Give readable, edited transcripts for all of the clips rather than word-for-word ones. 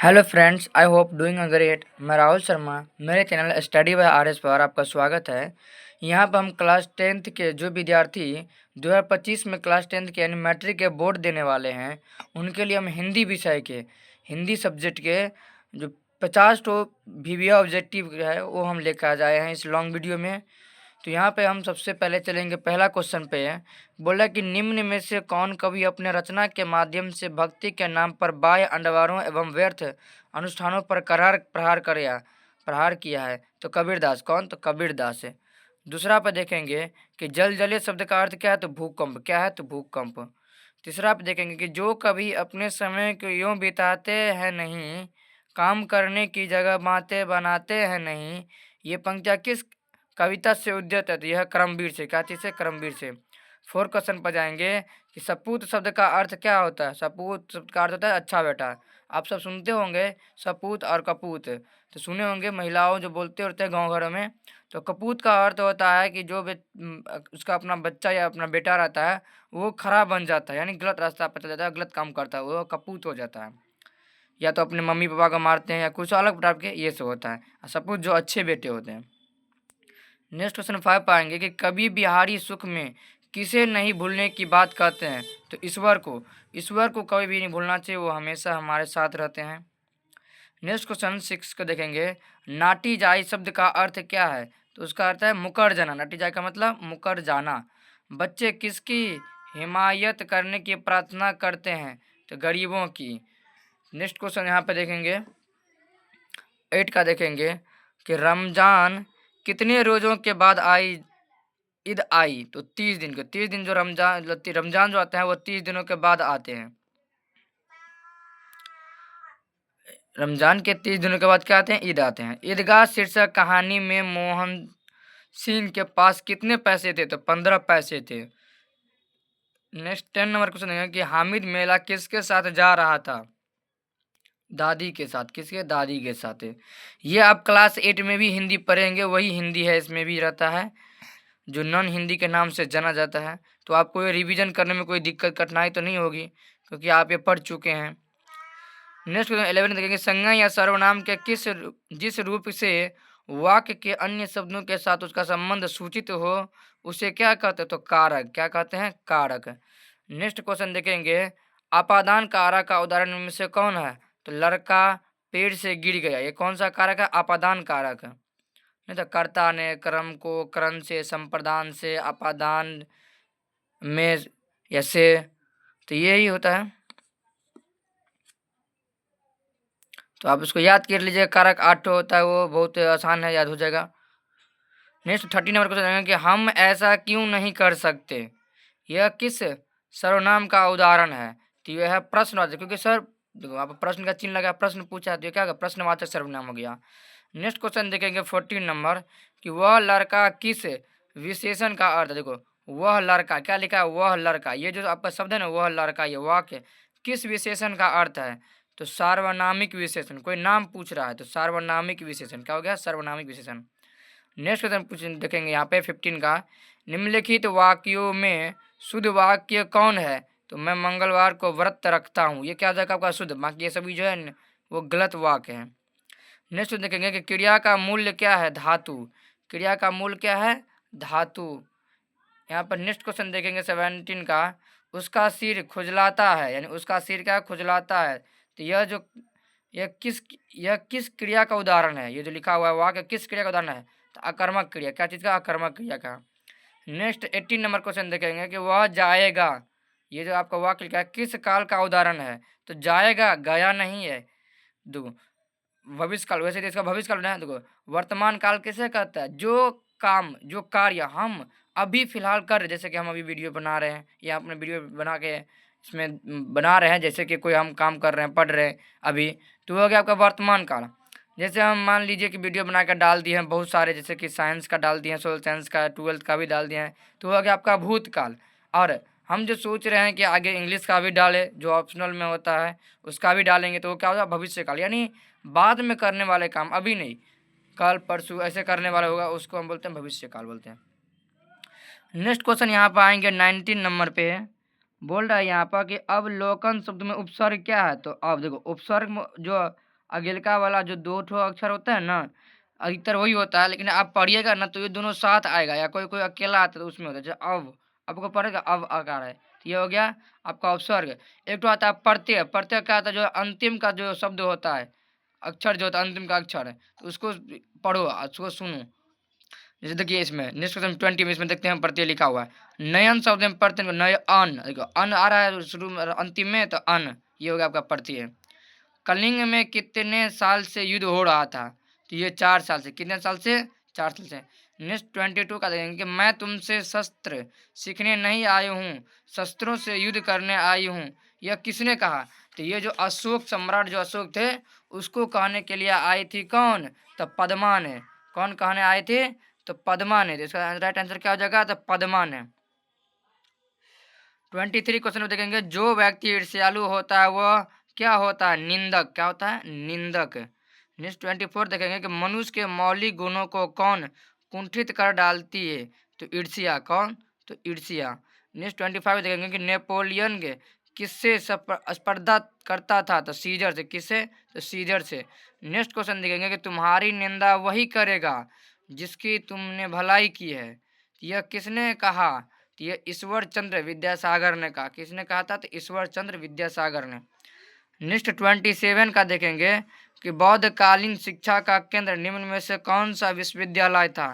Hello friends, I hope doing a great. मैं राहुल शर्मा, मेरे channel study bye R S पर आपका स्वागत है। यहाँ पर हम क्लास टेंथ के जो विद्यार्थी 2025 में क्लास टेंथ के यानी मैट्रिक के बोर्ड देने वाले हैं, उनके लिए हम हिंदी विषय के हिंदी सब्जेक्ट के जो 50 तो वीवीआई ऑब्जेक्टिव है वो हम लेकर आ जाए हैं इस लॉन्ग वीडियो में। तो यहाँ पे हम सबसे पहले चलेंगे पहला क्वेश्चन पे है। बोला कि निम्न में से कौन कवि अपने रचना के माध्यम से भक्ति के नाम पर बाह्य अंडवारों एवं व्यर्थ अनुष्ठानों पर करार प्रहार किया है? तो कबीरदास। कौन? तो कबीरदास है। दूसरा पे देखेंगे कि जल जले शब्द का अर्थ क्या है? तो भूकंप। क्या है? तो भूकंप। तीसरा पे देखेंगे कि जो कभी अपने समय को यूं बिताते हैं नहीं, काम करने की जगह बातें बनाते हैं नहीं, ये पंक्तियाँ किस कविता से उद्धृत है? तो यह कर्मवीर से। क्या चीज़ से? कर्मवीर से। फोर्थ क्वेश्चन पर जाएंगे कि सपूत शब्द का अर्थ क्या होता है? सपूत शब्द का अर्थ होता है अच्छा बेटा। आप सब सुनते होंगे सपूत और कपूत, तो सुने होंगे महिलाओं जो बोलते होते हैं गाँव घरों में। तो कपूत का अर्थ होता है कि जो उसका अपना बच्चा या अपना बेटा रहता है वो खराब बन जाता है, यानी गलत रास्ता पर चला जाता है, गलत काम करता है, वो कपूत हो जाता है। या तो अपने मम्मी पापा को मारते हैं या कुछ अलग प्रकार के ये सब होता है। और सपूत जो अच्छे बेटे होते हैं। नेक्स्ट क्वेश्चन 5 पाएंगे कि कवि बिहारी सुख में किसे नहीं भूलने की बात कहते हैं? तो ईश्वर को। ईश्वर को कभी भी नहीं भूलना चाहिए, वो हमेशा हमारे साथ रहते हैं। नेक्स्ट क्वेश्चन 6 को देखेंगे। नाटी जाई शब्द का अर्थ क्या है? तो उसका अर्थ है मुकर जाना। नाटी जाई का मतलब मुकर जाना। बच्चे किसकी हिमायत करने की प्रार्थना करते हैं? तो गरीबों की। नेक्स्ट क्वेश्चन यहाँ पे देखेंगे 8 का देखेंगे कि रमजान कितने रोज़ों के बाद ईद आई? तो 30 दिन के। 30 दिन जो रमजान जो आता है वो 30 दिनों के बाद आते हैं। रमजान के 30 दिनों के बाद क्या आते हैं? ईद आते हैं। ईदगाह शीर्षक कहानी में मोहन सिंह के पास कितने पैसे थे? तो 15 पैसे थे। नेक्स्ट 10 नंबर क्वेश्चन है कि हामिद मेला किसके साथ जा रहा था? दादी के साथ। किसके? दादी के साथ। ये आप क्लास 8 में भी हिंदी पढ़ेंगे, वही हिंदी है, इसमें भी रहता है जो नॉन हिंदी के नाम से जाना जाता है। तो आपको ये रिवीजन करने में कोई दिक्कत कठिनाई तो नहीं होगी क्योंकि आप ये पढ़ चुके हैं। नेक्स्ट 11 देखेंगे संज्ञा या सर्वनाम के जिस रूप से वाक्य के अन्य शब्दों के साथ उसका संबंध सूचित हो उसे क्या कहते हैं? तो कारक। क्या कहते हैं? कारक। नेक्स्ट क्वेश्चन देखेंगे आपादान कारक का उदाहरण में से कौन है? तो लड़का पेड़ से गिर गया। ये कौन सा कारक है? आपादान कारक। नहीं तो कर्ता ने कर्म को करण से संप्रदान से आपादान में ऐसे, तो यही होता है। तो आप इसको याद कर लीजिए। कारक 8 होता है, वो बहुत आसान है, याद हो जाएगा। नेक्स्ट 30 नंबर क्वेश्चन है कि हम ऐसा क्यों नहीं कर सकते? यह किस सर्वनाम का उदाहरण है? तो यह है प्रश्नवाचक। क्योंकि सर देखो आप प्रश्न का चिन्ह लगा, प्रश्न पूछा तो क्या होगा? प्रश्नवाचक सर्वनाम हो गया। नेक्स्ट क्वेश्चन देखेंगे 14 नंबर कि वह लड़का किस विशेषण का अर्थ? देखो वह लड़का, क्या लिखा है? वह लड़का। ये जो आपका शब्द है ना वह लड़का, ये वाक्य किस विशेषण का अर्थ है? तो सार्वनामिक विशेषण। कोई नाम पूछ रहा है तो सार्वनामिक विशेषण। क्या हो गया? सार्वनामिक विशेषण। नेक्स्ट क्वेश्चन देखेंगे यहाँ पे 15 का। निम्नलिखित वाक्यों में शुद्ध वाक्य कौन है? तो मैं मंगलवार को व्रत रखता हूँ। ये क्या हो जाएगा आपका? शुद्ध। बाकी ये सभी जो है वो गलत वाक्य है। नेक्स्ट देखेंगे कि क्रिया का मूल्य क्या है? धातु। क्रिया का मूल क्या है? धातु। यहाँ पर नेक्स्ट क्वेश्चन देखेंगे 17 का। उसका सिर खुजलाता है, यानी उसका सिर क्या खुजलाता है? तो यह किस क्रिया का उदाहरण है? ये जो लिखा हुआ है वाक्य किस क्रिया का उदाहरण है? तो अकर्मक क्रिया। क्या चीज़ का? अकर्मक क्रिया का। नेक्स्ट 18 नंबर क्वेश्चन देखेंगे कि वह जाएगा। ये जो आपका वाक्य लिखा है किस काल का उदाहरण है? तो जाएगा गया नहीं है। दो भविष्य काल। वैसे तो इसका भविष्य काल है। देखो वर्तमान काल किसे कहता है? जो काम जो कार्य हम अभी फिलहाल कर रहे, जैसे कि हम अभी वीडियो बना रहे हैं या अपने वीडियो बना के इसमें बना रहे हैं, जैसे कि कोई हम काम कर रहे हैं, पढ़ रहे हैं अभी, तो हो गया आपका वर्तमान काल। जैसे हम मान लीजिए कि वीडियो बना कर डाल दिए हैं बहुत सारे, जैसे कि साइंस का डाल दिए हैं, सोशल साइंस का, 12th का भी डाल दिए हैं, तो हो गया आपका भूतकाल। और हम जो सोच रहे हैं कि आगे इंग्लिश का भी डालें जो ऑप्शनल में होता है उसका भी डालेंगे, तो वो क्या होगा? भविष्य काल। यानी बाद में करने वाले काम, अभी नहीं, कल परसों ऐसे करने वाला होगा, उसको हम बोलते हैं भविष्य काल बोलते हैं। नेक्स्ट क्वेश्चन यहाँ पर आएंगे 19 नंबर पे। बोल रहा है यहाँ पर कि अवलोकन शब्द में उपसर्ग क्या है? तो अब देखो उपसर्ग जो अगिलका वाला जो 2 ठो अक्षर होता है ना, अधिकतर वही होता है, लेकिन आप पढ़िएगा ना तो ये दोनों साथ आएगा, या कोई कोई अकेला आता है तो उसमें होता है। जैसे अब, आपको पढ़ेगा अब आकार है, तो ये हो गया आपका उपसर्ग। एक तो आता है प्रत्यय। प्रत्यय क्या आता है? जो अंतिम का जो शब्द होता है, अक्षर जो होता है अंतिम का अक्षर है, तो उसको पढ़ो, उसको सुनो। जैसे देखिए इसमें नेक्स्ट क्वेश्चन 20 में इसमें देखते हैं प्रत्यय लिखा हुआ है। नयन शब्द में प्रत्यय नय अन, देखो अन आ रहा है शुरू में अंतिम में, तो अन, ये हो गया आपका प्रत्यय। कलिंग में कितने साल से युद्ध हो रहा था? तो ये 4 साल से। कितने साल से? 4 साल से। नेक्स्ट 22 का देखेंगे कि मैं तुमसे शस्त्र सीखने नहीं आई हूँ, शस्त्रों से युद्ध करने आई हूँ, यह किसने कहा? तो ये जो अशोक सम्राट जो अशोक थे, उसको कहने के लिए आई थी कौन? तो पद्मा ने। कौन कहने आए थे? तो पद्मा ने। तो इसका राइट आंसर क्या हो जाएगा? तो पद्मा ने। 23 क्वेश्चन में देखेंगे जो व्यक्ति ईर्ष्यालु होता है वह क्या होता है? निंदक। क्या होता है? निंदक। नेक्स्ट 24 देखेंगे कि मनुष्य के मौलिक गुणों को कौन कुंठित कर डालती है? तो ईर्ष्या। कौन? तो ईर्ष्या। नेक्स्ट 25 देखेंगे कि नेपोलियन के किससे स्पर्धा करता था? तो सीजर से। किससे? तो सीजर से। नेक्स्ट क्वेश्चन देखेंगे कि तुम्हारी निंदा वही करेगा जिसकी तुमने भलाई की है, यह किसने कहा? तो ये ईश्वर चंद्र विद्यासागर ने कहा। किसने कहा था? तो ईश्वर चंद्र विद्यासागर ने। नेक्स्ट 27 का देखेंगे कि बौद्धकालीन शिक्षा का केंद्र निम्न में से कौन सा विश्वविद्यालय था?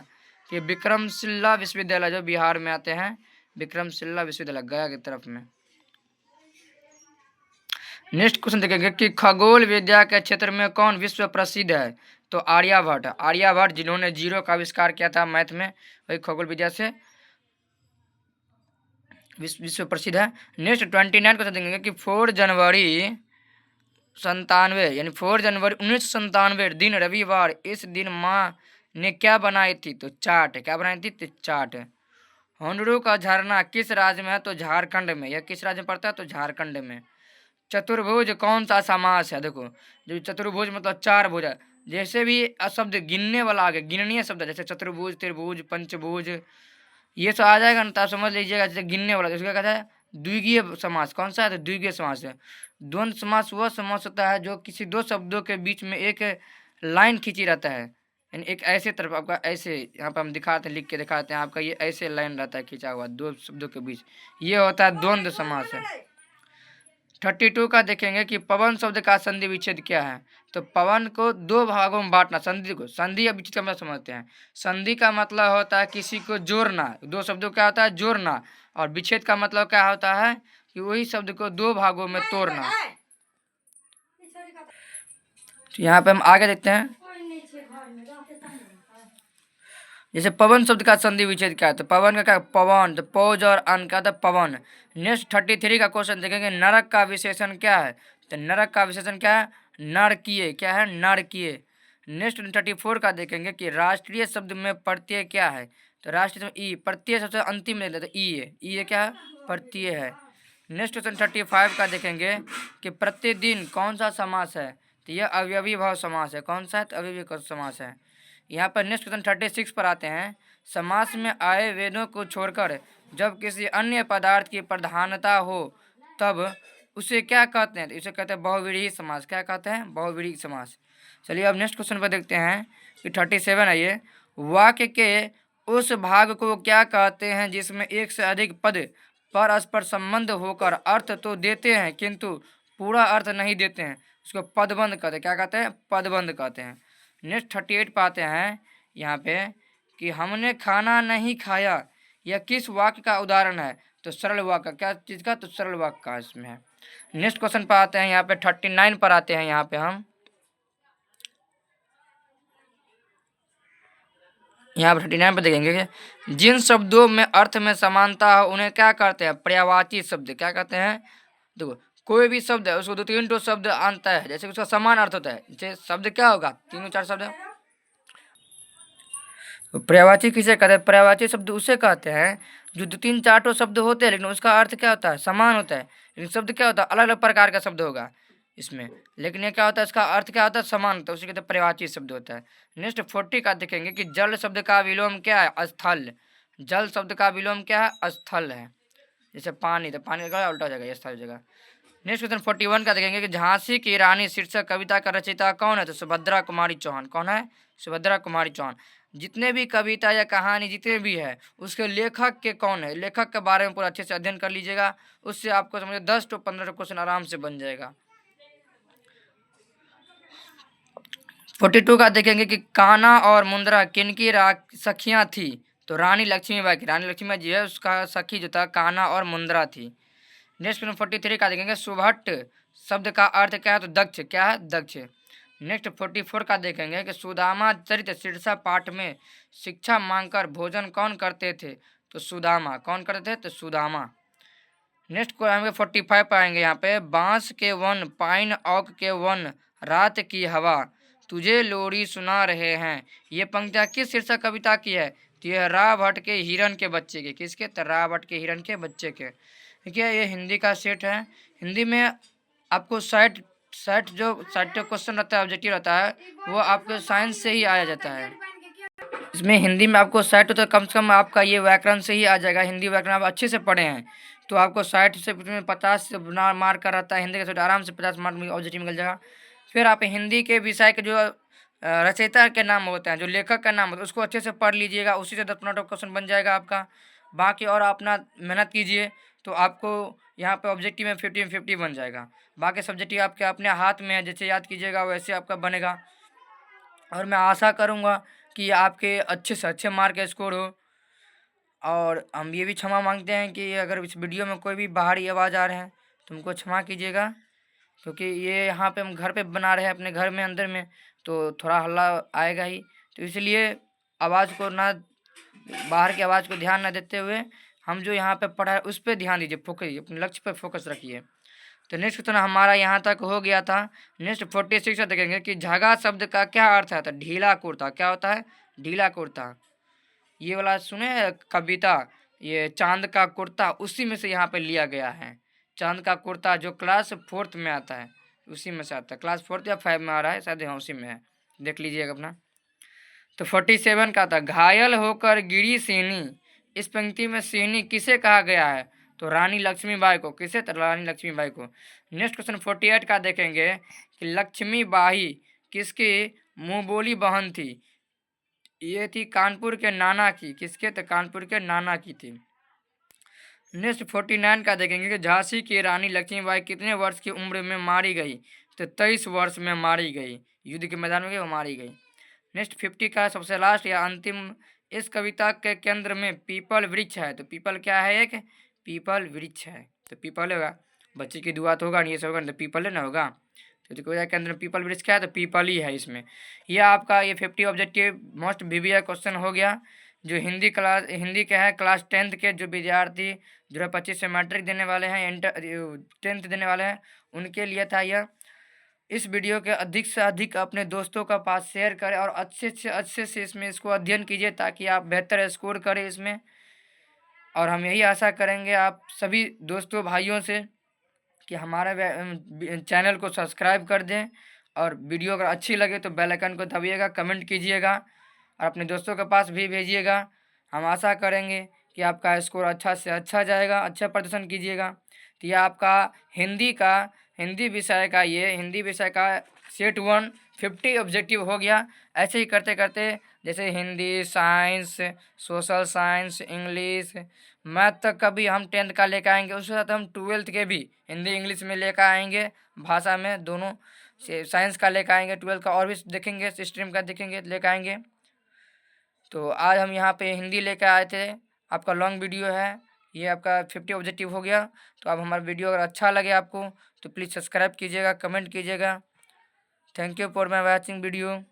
कि विक्रमशिला विश्वविद्यालय जो बिहार में आते हैं, विक्रमशिला विश्वविद्यालय गया की तरफ में। नेक्स्ट क्वेश्चन देखेंगे कि खगोल विद्या के क्षेत्र में कौन विश्व प्रसिद्ध है? तो आर्यभट्ट। आर्यभट्ट जिन्होंने जीरो का आविष्कार किया था मैथ में, वही खगोल विद्या से विश्व प्रसिद्ध है। नेक्स्ट 29 क्वेश्चन देखेंगे कि 4 जनवरी 97 यानी 4 जनवरी 1997 दिन रविवार, इस दिन माँ ने क्या बनाई थी? तो चाट। क्या बनाई थी? तो चाट। होंडरू का झरना किस राज्य में है? तो झारखंड में। यह किस राज्य में पड़ता है? तो झारखंड में। चतुर्भुज कौन सा समास है? देखो जो चतुर्भुज मतलब 4 भुजा, जैसे भी शब्द गिनने वाला आ गया, गिननीय शब्द जैसे चतुर्भुज, त्रिभुज, पंचभुज, ये सब आ जाएगा ना, तो आप समझ लीजिएगा जैसे गिनने वाला, इसका कहता है द्विगीय समास। कौन सा है? तो द्विगीय समास है। द्वंद्व समास वह समास होता है जो किसी दो शब्दों के बीच में एक लाइन खींची रहता है, यानी एक ऐसे तरफ आपका ऐसे, यहाँ पर हम दिखाते हैं, लिख के दिखाते हैं आपका, ये ऐसे लाइन रहता है खींचा हुआ दो शब्दों के बीच, ये होता है द्वंद्व समास है। 32 का देखेंगे कि पवन शब्द का संधि विच्छेद क्या है? तो पवन को 2 भागों में बांटना। संधि को, संधि या विच्छेद का मतलब समझते हैं। संधि का मतलब होता है किसी को जोड़ना, 2 शब्दों क्या होता है? जोड़ना। और विच्छेद का मतलब क्या होता है? कि वही शब्द को 2 भागों में तोड़ना। तो यहाँ पे हम आगे देखते हैं, जैसे पवन शब्द का संधि विच्छेद क्या है? तो पवन का क्या? पवन। तो पौज और अन का था पवन। नेक्स्ट 33 का क्वेश्चन देखेंगे नरक का विशेषण क्या है? तो नरक का विशेषण क्या है? नरकीय। क्या है? नरकीय। नेक्स्ट 34 का देखेंगे कि राष्ट्रीय शब्द में प्रत्यय क्या है? तो राष्ट्रीय शब्द ई। प्रत्यय सबसे अंतिम में देते ई है। ई है क्या है? प्रत्यय है। नेक्स्ट क्वेश्चन 35 का देखेंगे कि प्रतिदिन कौन सा समास है? तो यह अवयवी भाव समास है। कौन सा है? तो अवयवी समास है। यहाँ पर नेक्स्ट क्वेश्चन 36 पर आते हैं, समास में आए वेदों को छोड़कर जब किसी अन्य पदार्थ की प्रधानता हो तब उसे क्या कहते हैं? तो इसे कहते हैं बहुव्रीहि समास। क्या कहते हैं? बहुव्रीहि समास। चलिए अब नेक्स्ट क्वेश्चन पर देखते हैं कि 37 आइए, वाक्य के उस भाग को क्या कहते हैं जिसमें एक से अधिक पद परस्पर संबंध होकर अर्थ तो देते हैं किंतु पूरा अर्थ नहीं देते हैं? उसको पदबंध कहते हैं। क्या कहते हैं? पदबंध कहते हैं। नेक्स्ट 38 पाते हैं यहाँ पे कि हमने खाना नहीं खाया, यह किस वाक्य का उदाहरण है? तो सरल वाक्य। क्या चीज़ का? तो सरल वाक्य का इसमें है। नेक्स्ट क्वेश्चन पर आते हैं, यहाँ पे 39 पर आते हैं। यहाँ पे हम यहाँ पर 39 पर देखेंगे कि जिन शब्दों में अर्थ में समानता हो उन्हें क्या कहते हैं? पर्यायवाची शब्द। क्या कहते हैं? देखो कोई भी शब्द है उसको 2-3 ठो शब्द आता है, जैसे उसका समान अर्थ होता है, जैसे शब्द क्या होगा? 3-4 शब्द है। तो पर्यायवाची किसे कहते हैं? पर्यायवाची शब्द उसे कहते हैं जो 2-3-4 ठो शब्द होते हैं लेकिन उसका अर्थ क्या होता है? समान होता है। लेकिन शब्द क्या होता है? अलग अलग प्रकार का शब्द होगा इसमें, लेकिन ये क्या होता है? इसका अर्थ क्या होता है? समान होता है, उसे कहते हैं पर्यायवाची शब्द होता है। नेक्स्ट 40 का देखेंगे कि जल शब्द का विलोम क्या है? स्थल। जल शब्द का विलोम क्या है? स्थल है। जैसे पानी, तो पानी का उल्टा हो जाएगा, स्थल हो जाएगा। नेक्स्ट क्वेश्चन 41 का देखेंगे कि झांसी की रानी शीर्षक कविता का रचयिता कौन है? तो सुभद्रा कुमारी चौहान। कौन है? सुभद्रा कुमारी चौहान। जितने भी कविता या कहानी जितने भी है उसके लेखक के कौन है, लेखक के बारे में पूरा अच्छे से अध्ययन कर लीजिएगा, उससे आपको समझे 10 to 15 क्वेश्चन आराम से बन जाएगा। 42 का देखेंगे कि कान्हा और मुंद्रा किनकी सखियां थी? तो रानी लक्ष्मीबाई की। रानी लक्ष्मीबाई जी है उसका सखी जो था कान्हा और मुंद्रा थी। नेक्स्ट क्वेश्चन 43 का देखेंगे सुभट शब्द का अर्थ क्या है? तो दक्ष। क्या है? दक्ष। नेक्स्ट 44 का देखेंगे कि सुदामा चरित शीर्षक पाठ में शिक्षा मांगकर भोजन कौन करते थे? तो सुदामा। कौन करते थे? तो सुदामा। नेक्स्ट को आएंगे 45 पाएंगे यहाँ पे, बांस के वन पाइन ओक के वन रात की हवा तुझे लोरी सुना रहे हैं, ये पंक्तियाँ किस शीर्षक कविता की है? तो यह रा भट्ट के हिरन के बच्चे के। किसके? तो रा भट्ट के हिरन के बच्चे के। ठीक है, ये हिंदी का सेट है। हिंदी में आपको 60 जो 60 क्वेश्चन रहता है, ऑब्जेक्टिव रहता है, वो आपके साइंस से ही आया जाता है। इसमें हिंदी में आपको 60 तो कम से कम आपका ये व्याकरण से ही आ जाएगा। हिंदी व्याकरण आप अच्छे से पढ़े हैं तो आपको 60 से 50 से मार्क का रहता है। हिंदी का आराम से 50 मार्क में ऑब्जेक्टिव मिल जाएगा। फिर आप हिंदी के विषय के जो रचयिता के नाम होते हैं, जो लेखक का नाम होता है, उसको अच्छे से पढ़ लीजिएगा, उसी से 10-15 क्वेश्चन बन जाएगा आपका। बाकी और अपना मेहनत कीजिए तो आपको यहाँ पे ऑब्जेक्टिव में 50 बन जाएगा। बाकी सब्जेक्टिव आपके अपने हाथ में है, जैसे याद कीजिएगा वैसे आपका बनेगा। और मैं आशा करूँगा कि आपके अच्छे से अच्छे मार्क स्कोर हो। और हम ये भी क्षमा मांगते हैं कि अगर इस वीडियो में कोई भी बाहरी आवाज़ आ रहे हैं तो हमको क्षमा कीजिएगा, क्योंकि ये यहाँ पे हम घर पे बना रहे हैं अपने घर में अंदर में, तो थोड़ा हल्ला आएगा ही। तो इसलिए आवाज़ को ना, बाहर की आवाज़ को ध्यान ना देते हुए हम जो यहाँ पे पढ़ा है उस पर ध्यान दीजिए, फोकस, अपने लक्ष्य पर फोकस रखिए। तो नेक्स्ट क्वेश्चन हमारा यहाँ तक हो गया था। नेक्स्ट 46 देखेंगे कि झगा शब्द का क्या अर्थ है? तो ढीला कुर्ता। क्या होता है? ढीला कुर्ता। ये वाला सुने कविता, ये चांद का कुर्ता, उसी में से यहाँ पे लिया गया है। चांद का कुर्ता जो क्लास 4th में आता है, उसी में से आता है। क्लास 4th या 5 में आ रहा है शायद, हाँ उसी में है, देख लीजिएगा अपना। तो 47 का था, घायल होकर गिरी सिहनी, इस पंक्ति में सिहनी किसे कहा गया है? तो रानी लक्ष्मीबाई को। किसे? तो रानी लक्ष्मीबाई को। नेक्स्ट क्वेश्चन 48 का देखेंगे कि लक्ष्मीबाई किसकी मुँह बोली बहन थी? ये थी कानपुर के नाना की। किसके? तो कानपुर के नाना की थी। नेक्स्ट 49 का देखेंगे कि झांसी की रानी लक्ष्मीबाई कितने वर्ष की उम्र में मारी गई? तो 23 वर्ष में मारी गई, युद्ध के मैदान में वो मारी गई। नेक्स्ट 50 का सबसे लास्ट या अंतिम, इस कविता के केंद्र में पीपल वृक्ष है। तो पीपल क्या है? एक पीपल वृक्ष है। तो पीपल होगा, बच्चे की दुआ तो होगा नहीं, ये सब होगा तो पीपल है ना होगा। तो कविता के अंदर पीपल वृक्ष क्या है? तो पीपल ही है इसमें। यह आपका ये 50 ऑब्जेक्टिव मोस्ट वीवीआई क्वेश्चन हो गया, जो हिंदी के है क्लास 10th के जो विद्यार्थी 2025 से मैट्रिक देने वाले हैं, इंटर 10th देने वाले हैं, उनके लिए था यह। इस वीडियो के अधिक से अधिक अपने दोस्तों का पास शेयर करें और अच्छे से इसमें इसको अध्ययन कीजिए ताकि आप बेहतर स्कोर करें इसमें। और हम यही आशा करेंगे आप सभी दोस्तों भाइयों से कि हमारा चैनल को सब्सक्राइब कर दें, और वीडियो अगर अच्छी लगे तो बेल आइकन को दबाइएगा, कमेंट कीजिएगा और अपने दोस्तों के पास भी भेजिएगा। हम आशा करेंगे कि आपका स्कोर अच्छा से अच्छा जाएगा, अच्छा प्रदर्शन कीजिएगा। तो ये आपका हिंदी विषय का सेट 1 50 ऑब्जेक्टिव हो गया। ऐसे ही करते करते जैसे Hindi, science, social science, English, math तक का भी हम 10th का लेकर आएंगे। उसके साथ हम 12th के भी हिंदी इंग्लिश में लेकर आएंगे, भाषा में दोनों से। साइंस का लेकर आएंगे, 12th का और भी देखेंगे, स्ट्रीम का देखेंगे, लेकर आएंगे। तो आज हम यहाँ पे हिंदी लेकर आए थे। आपका लॉन्ग वीडियो है, ये आपका 50 ऑब्जेक्टिव हो गया। तो अब हमारा वीडियो अगर अच्छा लगे आपको तो प्लीज़ सब्सक्राइब कीजिएगा, कमेंट कीजिएगा। Thank you for my watching video.